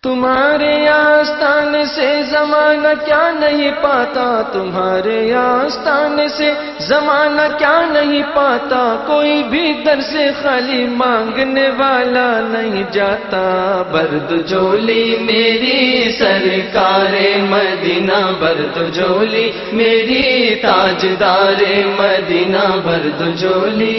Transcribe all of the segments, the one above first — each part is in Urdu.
تمہارے آستان سے زمانہ کیا نہیں پاتا، تمہارے آستان سے زمانہ کیا نہیں پاتا، کوئی بھی در سے خالی مانگنے والا نہیں جاتا۔ برد جولی میری سرکار مدینہ، برد جولی میری تاجدار مدینہ، برد جولی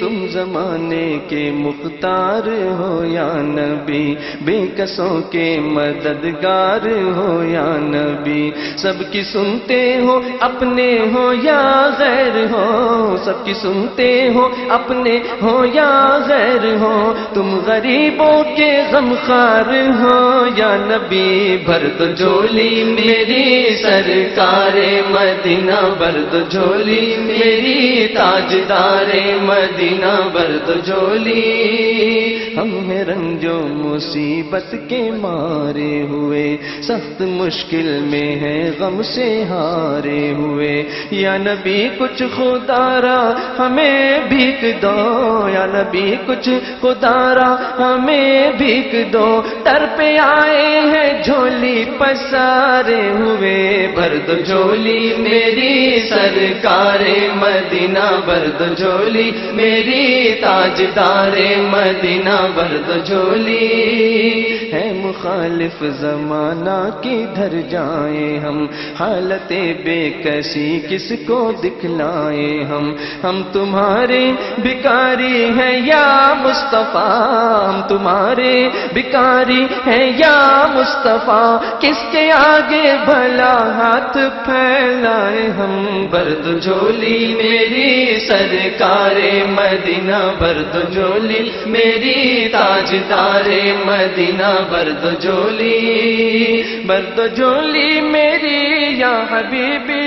تم زمانے کے مختار ہو یا نبی، بے کسوں کے مددگار ہو یا نبی، سب کی سنتے ہو اپنے ہو یا غیر ہو، سب کی سنتے ہو اپنے ہو یا غیر ہو، تم غریبوں کے غمخوار ہو یا نبی، برد جولی میری سرکار مدینہ، برد جولی میری تاجدار مدینہ، برد جولی ہم ہیں رنجو مصیبت کے مارے ہوئے، سخت مشکل میں ہے غم سے ہارے ہوئے، یا نبی کچھ خدا را ہمیں بھیک دو، یا نبی کچھ خدا را ہمیں بھیک دو، در پہ آئے ہیں جھولی پسارے ہوئے، برد جولی میری سرکار مدینہ، برد جولی میری تاجدار مدینہ، برد جولی ہے مخالف زمانہ کدھر جائیں ہم، حالت بے کسی کس کو دکھلائیں ہم تمہارے بھکاری ہیں یا مصطفیٰ، ہم تمہارے بھکاری ہیں یا مصطفیٰ، کس کے آگے بھلا ہاتھ پھیلائیں ہم، برد جولی میری سرکار مدینہ، برد جولی میری تاجدار مدینہ، برد جولی، برد جولی میری یا حبیبی،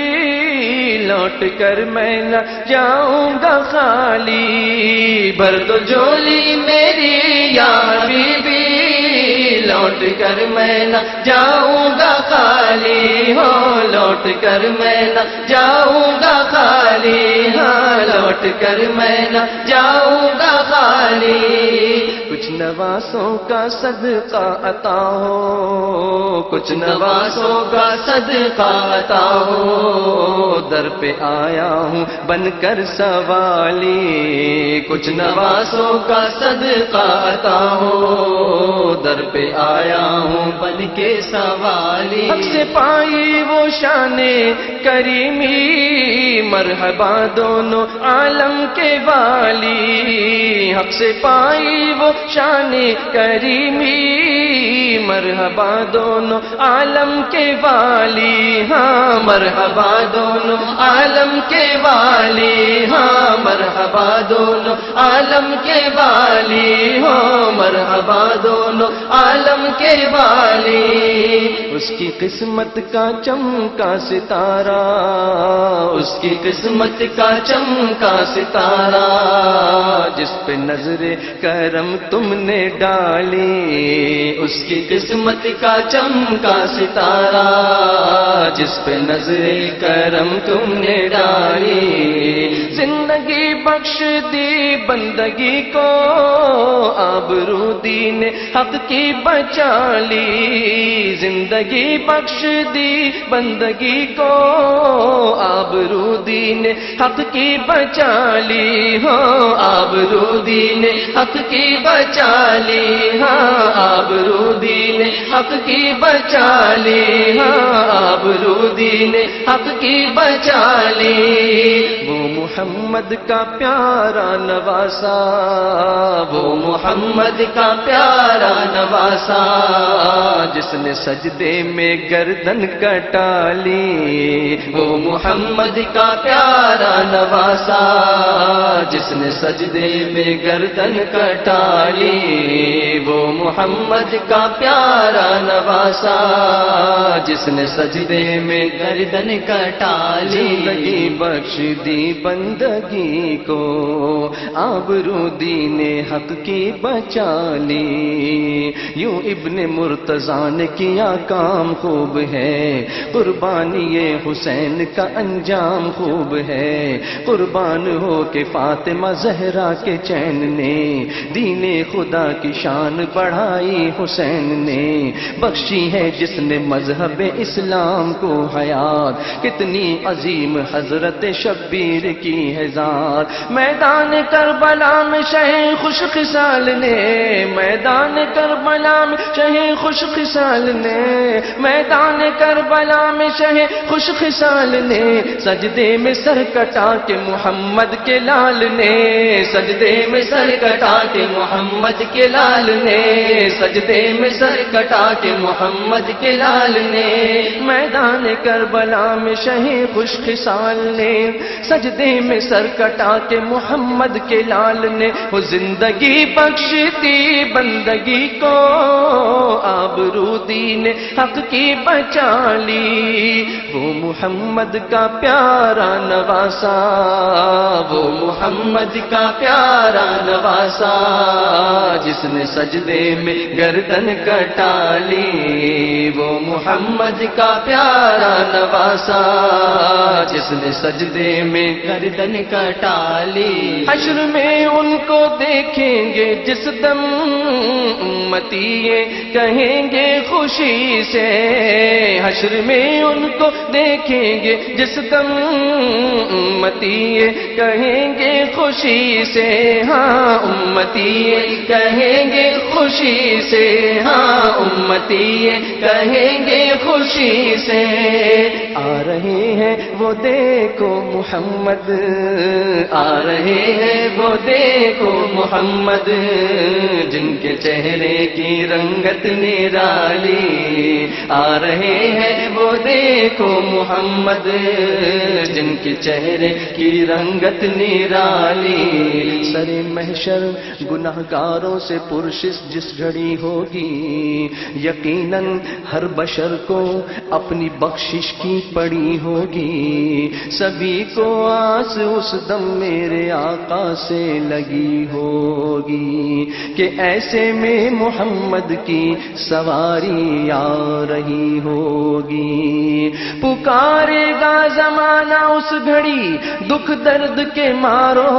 لوٹ کر میں نہ جاؤں گا خالی، برد جولی میری یا حبیبی، لوٹ کر میں نہ جاؤں گا خالی، ہو لوٹ کر میں نہ جاؤں گا خالی، ہاں لوٹ کر میں نہ جاؤں گا خالی، کچھ نوازوں کا صدقہ عطا ہو، کچھ نوازوں کا صدقہ عطا ہو، در پہ آیا ہوں بن کر سوالی، کچھ نوازوں کا صدقہ عطا ہو، در پہ آیا ہوں بن کے سوالی، حق سے پائی وہ شان کریمی، مرحبا دونوں عالم کے والی، حق سے پائی وہ شان کریمی، مرحبا دونوں عالم کے والی، ہاں مرحبا دونوں عالم کے والی، ہاں مرحبا دونوں عالم کے والی، ہو مرحبا دونوں عالم کے والی، اس کی قسمت کا چمکا ستارہ، اس کی قسمت کا چمکا ستارہ، جس پہ نظر کرم تم نے ڈالی، اس کی قسمت کا چمکا ستارہ، جس پہ نظر کرم تم نے ڈالی، زندگی بخش دی بندگی کو، آبرو دین حق کی بچا لی، زندگی بخش دی بندگی کو، آبرو دین حق کی بچا لی، ہو آبرو دین حق کی بچا لی، ہاں آبرو دین حق کی بچا لی، ہاں آبرو دین حق کی بچا لی، وہ محمد کا پیارا نواسا، وہ محمد کا پیارا نواسا، جس نے سجدے میں گردن کٹا لی، وہ محمد کا پیارا نواسا، جس نے سجدے میں گردن کٹا لی، وہ محمد کا پیارا نواسا، جس نے سجدے میں گردن کٹا لی، زندگی بخش دی بندگی کو، آبرو دین حق کی بچا لی، یوں ابن مرتضیٰ نے کیا کام خوب ہے، قربانی حسین کا انجام خوب ہے، قربان ہو کے فاطمہ زہرا کے چین نے دین خدا کی شان بڑھا بڑھائی حسین نے، بخشی ہے جس نے مذہب اسلام کو حیات، کتنی عظیم حضرت شبیر کی ہے ذات۔ میدان کربلا میں شہ خوش خصال نے، میدان کربلا میں شہ خوش خصال نے، میدان کربلا میں شہ خوش خصال نے، سجدے میں سر کٹا کے محمد کے لال نے، سجدے میں سر کٹا کے محمد کے لال نے، سجدے میں سر کٹا کے محمد کے لال نے، میدان کربلا میں شہ خوش خصال نے، سجدے میں سر کٹا کے محمد کے لال نے، وہ زندگی بخشتی بندگی کو، آبرو دین حق کی بچا لی، وہ محمد کا پیارا نواسا، وہ محمد کا پیارا نواسا، جس نے سجدے میں گردن کٹا لی، وہ محمد کا پیارا نواسا، جس نے سجدے میں گردن کٹا لی۔ حشر میں ان کو دیکھیں گے جس دم امتی یہ کہیں گے خوشی سے، حشر میں ان کو دیکھیں گے جس دم امتی یہ کہیں گے خوشی سے، ہاں امتی یہ کہیں گے خوشی سے، ہاں امتی یہ کہیں گے خوشی سے، آ رہے ہیں وہ دیکھو محمد، آ رہے ہیں وہ دیکھو محمد، جن کے چہرے کی رنگت نرالی، آ رہے ہیں وہ دیکھو محمد، جن کے چہرے کی رنگت نرالی، سر محشر گناہگاروں سے پرشش جس گھڑی ہوگی، یقیناً ہر بشر کو اپنی بخشش کی پڑی ہوگی، سبھی کو آس اس دم میرے آقا سے لگی ہوگی کہ ایسے میں محمد کی سواری آ رہی ہوگی، پکارے گا زمانہ اس گھڑی دکھ درد کے مارو،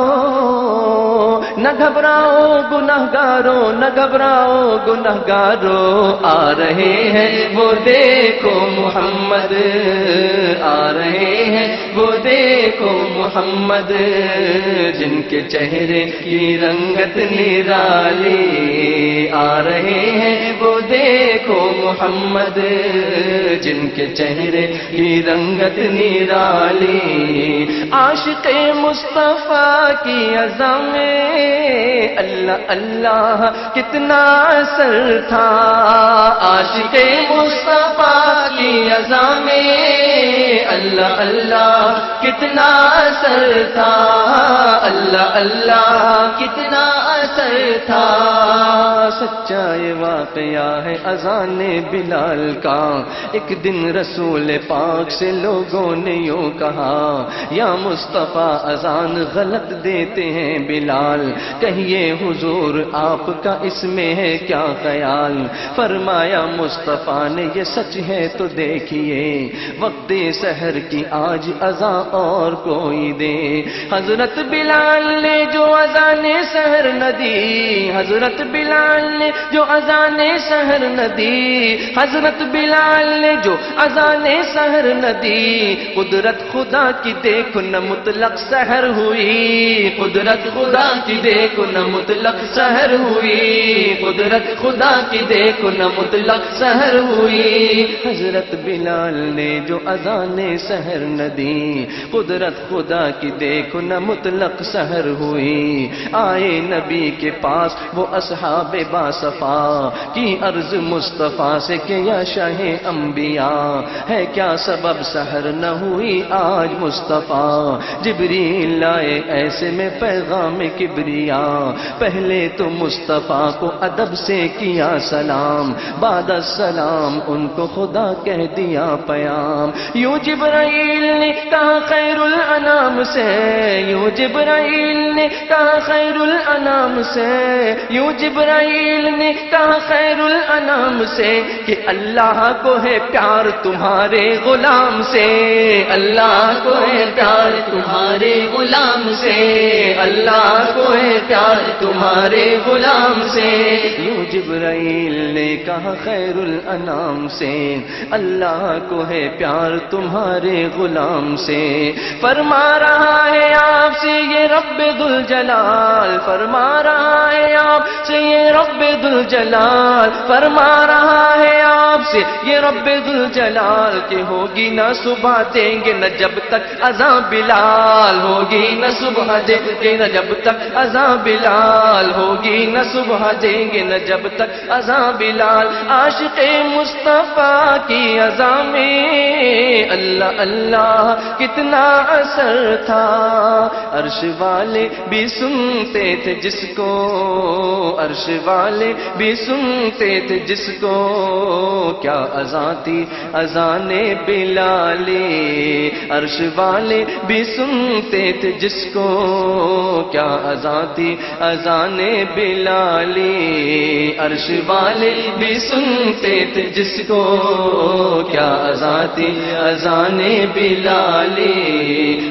نہ گھبراؤ گنہگارو، نہ گھبراؤ گنہگارو، آ رہے ہیں وہ دیکھو محمد، آ رہے ہیں وہ دیکھو محمد، جن کے چہرے کی رنگت نرالی، آ رہے ہیں وہ دیکھو محمد، جن کے چہرے کی رنگت نرالی، عاشق مصطفیٰ کی اذاں میں اللہ اللہ کتنا اثر تھا، عاشق مصطفیٰ کی اذاں میں اللہ اللہ کتنا اثر تھا، اللہ اللہ کتنا اثر تھا، سچا یہ واقعہ ہے اذان بلال کا، ایک دن رسول پاک سے لوگوں نے یوں کہا، یا مصطفیٰ اذان غلط دیتے ہیں بلال، کہیے حضور آپ کا اس میں ہے کیا خیال، فرمایا مصطفیٰ نے یہ سچ ہے تو دیکھیے، وقت سحر کی آج اذان اور کوئی دے، حضرت بلال نے جو اذان سحر نہ دی، حضرت بلال نے جو اذان سحر نہ دی، حضرت بلال نے جو اذان سحر نہ دی، قدرت خدا کی دیکھو نہ مطلق سحر ہوئی، قدرت خدا کی دیکھو نہ مطلق سحر ہوئی، قدرت خدا کی دیکھو نہ مطلق سحر ہوئی، حضرت بلال نے جو اذان سحر نہ دی، قدرت خدا کی دیکھو نہ مطلق سحر ہوئی، آئے نبی کے پاس وہ اصحاب باصفا کی عرض مصطفیٰ سے کہ یا شاہ انبیاء ہے کیا سبب سحر نہ ہوئی آج مصطفیٰ، جبریل لائے ایسے میں پیغام کبریا، پہلے تو مصطفیٰ کو ادب سے کیا سلام، بعد السلام ان کو خدا کہہ دیا پیام، یوں جبرائیل نے کہا خیر الانام سے، یوں جبرائیل نے کہا خیر الانام سے، یوں جبرائیل جبرائیل نے کہا خیر الانام سے کہ اللہ کو ہے پیار تمہارے غلام سے، اللہ کو ہے پیار تمہارے غلام سے، اللہ کو ہے پیار تمہارے غلام سے۔ یوں جبرائیل نے کہا خیر الانام سے، اللہ کو ہے پیار تمہارے غلام سے۔ فرما رہا ہے آپ سے یہ رب ذوالجلال، فرما رہا ہے آپ سے یہ رب ذوالجلال، فرما رہا ہے آپ سے یہ رب ذوالجلال کہ ہوگی نہ صبح دیں گے نہ جب تک اذان بلال، ہوگی نہ صبح دیں گے نہ جب تک اذان بلال، ہوگی نہ صبح دیں گے نہ جب تک اذان بلال۔ عاشق مصطفیٰ کی اذان میں اللہ اللہ کتنا اثر تھا، عرش والے بھی سنتے تھے جس کو، عرش والے بھی سنتے تھے جس کو، کیا اذان تھی اذان بلالی، عرش والے بھی سنتے تھے جس کو، کیا اذان تھی اذان بلالی، عرش والے بھی سنتے تھے جس کو، کیا اذان تھی اذان بلالی۔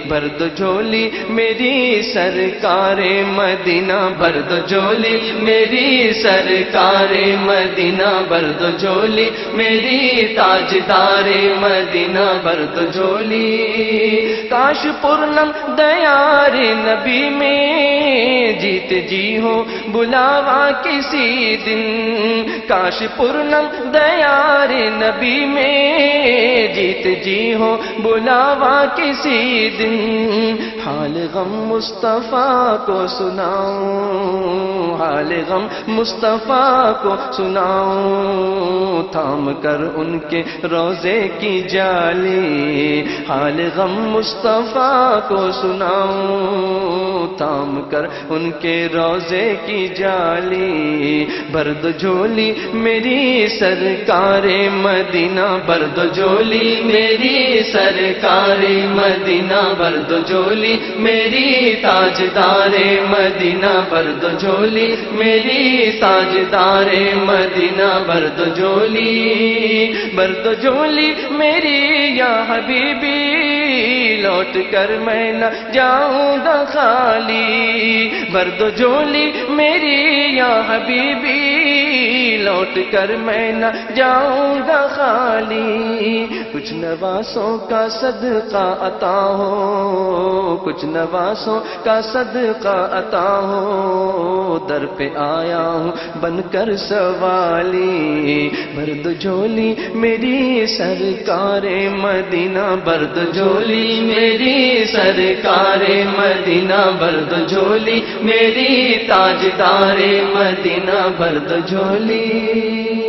برد جھولی میری سرکار مدینہ، برد جھولی میری سرکار مدینہ، برد جھولی میری تاجدار مدینہ، برد جھولی۔ کاش پورنم دیار نبی میں جیت جی ہو بلاوا کسی دن، کاش پورنم دیار نبی میں جیت جی ہو بلاوا کسی دن، حال غم مصطفیٰ کو سناؤں، حال غم مصطفیٰ کو سناؤں، تھام کر ان کے روزے کی جالی، حال غم مصطفیٰ کو سناؤں، تھام کر ان کے روزے کی جالی۔ برد جھولی میری سرکار مدینہ، برد جھولی میری سرکار مدینہ، برد جھولی میری تاجدار مدینہ، برد جھولی میری تاجدار مدینہ، برد جھولی، برد جھولی میری یا حبیبی، لوٹ کر میں نہ جاؤں گا خالی، برد جھولی میری یا حبیبی، لوٹ کر میں نہ جاؤں گا خالی۔ کچھ نواسوں کا صدقہ عطا ہو، کچھ نواسوں کا صدقہ عطا ہو، در پہ آیا ہوں بن کر سوالی، برد جھولی میری سرکار مدینہ، برد جھولی میری سرکار مدینہ، برد جھولی میری تاجدار مدینہ، برد جھولی۔